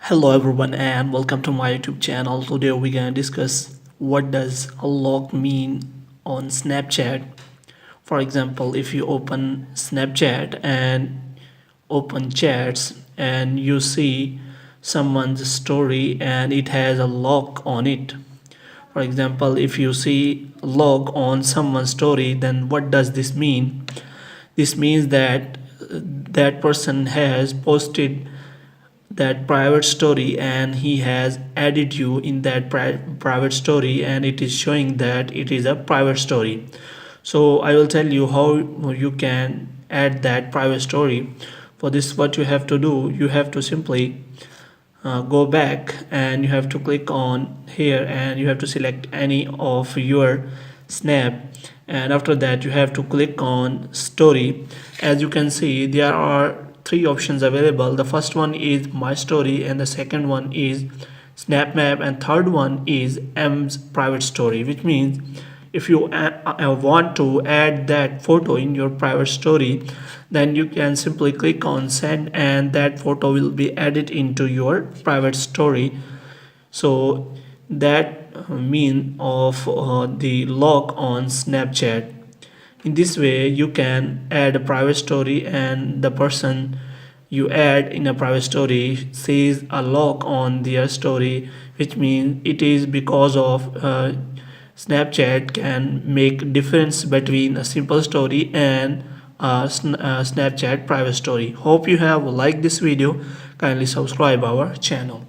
Hello everyone and welcome to my YouTube channel. Today we're gonna discuss what does a lock mean on Snapchat. For example, if you open Snapchat and open chats and you see someone's story and it has a lock on it. For example, if you see lock on someone's story, then what does this mean? This means that that person has posted that private story and he has added you in that private story and it is showing that it is a private story. So I will tell you how you can add that private story. For this, what you have to do, you have to simply go back and you have to click on here and you have to select any of your snap, and after that you have to click on story. As you can see, there are three options available. The first one is my story and the second one is snap map and third one is M's private story, which means if you want to add that photo in your private story, then you can simply click on send and that photo will be added into your private story. So that mean of the lock on Snapchat. In this way you can add a private story and the person you add in a private story sees a lock on their story, which means it is because of Snapchat can make difference between a simple story and a Snapchat private story. Hope you have liked this video. Kindly subscribe our channel.